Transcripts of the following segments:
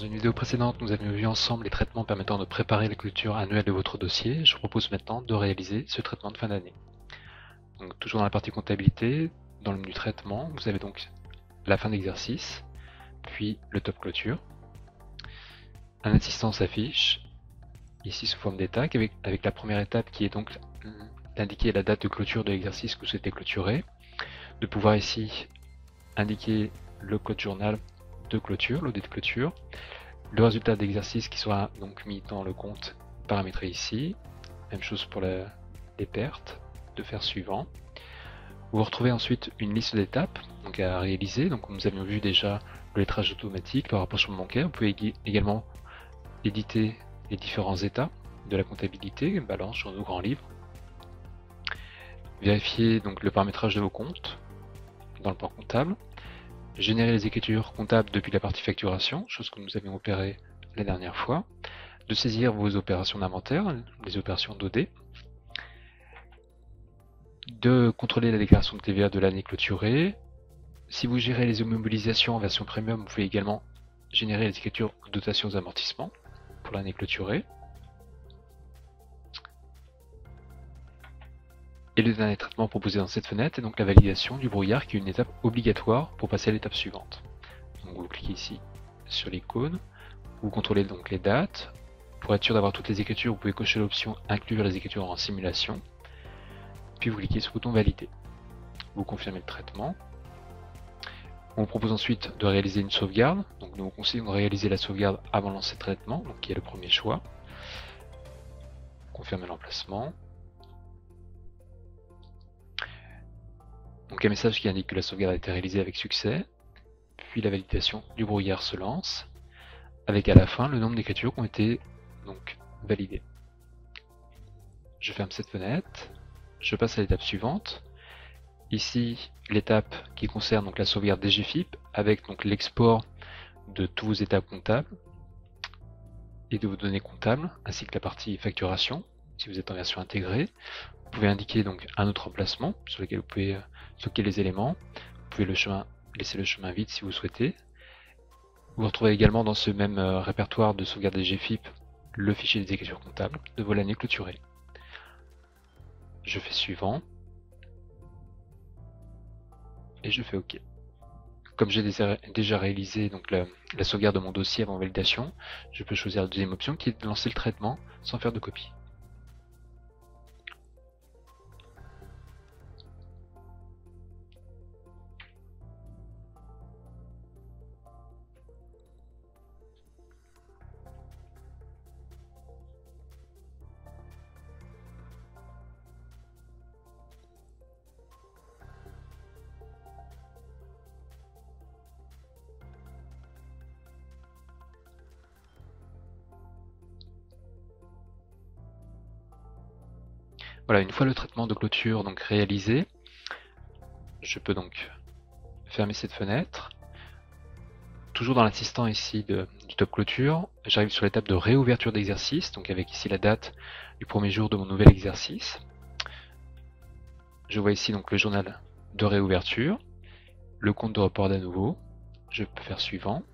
une vidéo précédente, nous avions vu ensemble les traitements permettant de préparer la clôture annuelle de votre dossier. Je vous propose maintenant de réaliser ce traitement de fin d'année. Donc, toujours dans la partie comptabilité, dans le menu traitement, vous avez donc la fin d'exercice, puis le top clôture. Un assistant s'affiche, ici sous forme d'étape, avec la première étape qui est donc d'indiquer la date de clôture de l'exercice que vous souhaitez clôturer, de pouvoir ici indiquer le code journal de clôture, l'audit de clôture, le résultat d'exercice qui sera donc mis dans le compte paramétré ici, même chose pour les pertes, de faire suivant. Vous retrouvez ensuite une liste d'étapes donc à réaliser, donc nous avions vu déjà le lettrage automatique, le rapprochement bancaire. Vous pouvez également éditer les différents états de la comptabilité, balance, journaux, grand livre. Vérifier donc le paramétrage de vos comptes dans le plan comptable. Générer les écritures comptables depuis la partie facturation, chose que nous avions opéré la dernière fois. De saisir vos opérations d'inventaire, les opérations d'OD. De contrôler la déclaration de TVA de l'année clôturée. Si vous gérez les immobilisations en version premium, vous pouvez également générer les écritures dotations aux amortissements pour l'année clôturée. Et le dernier traitement proposé dans cette fenêtre est donc la validation du brouillard, qui est une étape obligatoire pour passer à l'étape suivante. Donc vous cliquez ici sur l'icône, vous contrôlez donc les dates. Pour être sûr d'avoir toutes les écritures, vous pouvez cocher l'option inclure les écritures en simulation. Puis vous cliquez sur le bouton valider. Vous confirmez le traitement. On vous propose ensuite de réaliser une sauvegarde. Donc nous vous conseillons de réaliser la sauvegarde avant de lancer le traitement, donc qui est le premier choix. Confirmez l'emplacement. Donc un message qui indique que la sauvegarde a été réalisée avec succès, puis la validation du brouillard se lance, avec à la fin le nombre d'écritures qui ont été donc validées. Je ferme cette fenêtre, je passe à l'étape suivante. Ici, l'étape qui concerne donc la sauvegarde DGFIP, avec donc l'export de tous vos états comptables et de vos données comptables, ainsi que la partie facturation, si vous êtes en version intégrée. Vous pouvez indiquer donc un autre emplacement sur lequel vous pouvez stocker les éléments. Vous pouvez laisser le chemin vide si vous souhaitez. Vous retrouvez également dans ce même répertoire de sauvegarde des GFIP le fichier des écritures comptables de vos années clôturées. Je fais suivant. Et je fais OK. Comme j'ai déjà réalisé donc la sauvegarde de mon dossier avant validation, je peux choisir la deuxième option qui est de lancer le traitement sans faire de copie. Voilà, une fois le traitement de clôture donc réalisé, je peux donc fermer cette fenêtre. Toujours dans l'assistant ici du top clôture, j'arrive sur l'étape de réouverture d'exercice, donc avec ici la date du premier jour de mon nouvel exercice. Je vois ici donc le journal de réouverture, le compte de report d'à nouveau, je peux faire suivant.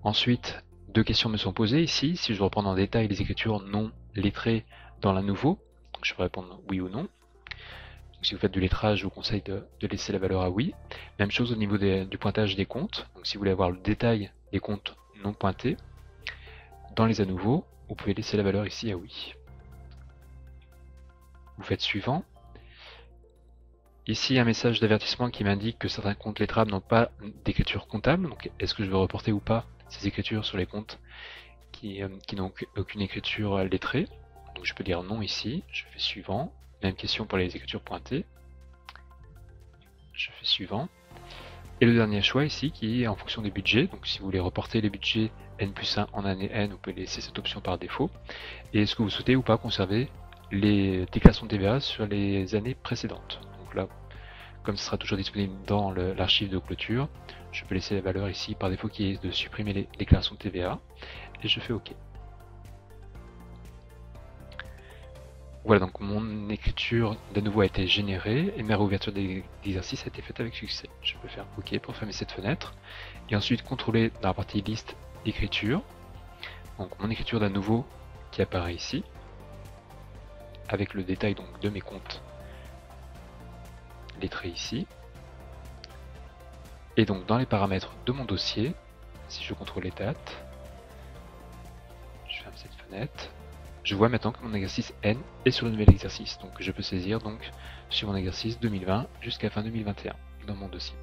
Ensuite, deux questions me sont posées ici, si je reprends en détail les écritures non lettrées dans la nouveau, donc je peux répondre oui ou non. Donc si vous faites du lettrage, je vous conseille de laisser la valeur à oui. Même chose au niveau du pointage des comptes. Donc si vous voulez avoir le détail des comptes non pointés, dans les à nouveau, vous pouvez laisser la valeur ici à oui. Vous faites suivant. Ici un message d'avertissement qui m'indique que certains comptes lettrables n'ont pas d'écriture comptable. Donc est-ce que je veux reporter ou pas ces écritures sur les comptes qui n'ont aucune écriture lettrée? Donc je peux dire non ici, je fais suivant. Même question pour les écritures pointées. Je fais suivant. Et le dernier choix ici qui est en fonction des budgets. Donc si vous voulez reporter les budgets N+1 en année N, vous pouvez laisser cette option par défaut. Et est-ce que vous souhaitez ou pas conserver les déclarations de TVA sur les années précédentes? Donc là, comme ce sera toujours disponible dans l'archive de clôture, je peux laisser la valeur ici par défaut qui est de supprimer les déclarations de TVA. Et je fais OK. Voilà, donc mon écriture de nouveau a été générée et ma réouverture d'exercice a été faite avec succès. Je peux faire OK pour fermer cette fenêtre et ensuite contrôler dans la partie liste écriture. Donc mon écriture d'un nouveau qui apparaît ici, avec le détail donc de mes comptes lettrés ici. Et donc dans les paramètres de mon dossier, si je contrôle les dates, je ferme cette fenêtre, je vois maintenant que mon exercice N est sur le nouvel exercice. Donc je peux saisir donc chez mon exercice 2020 jusqu'à fin 2021 dans mon dossier.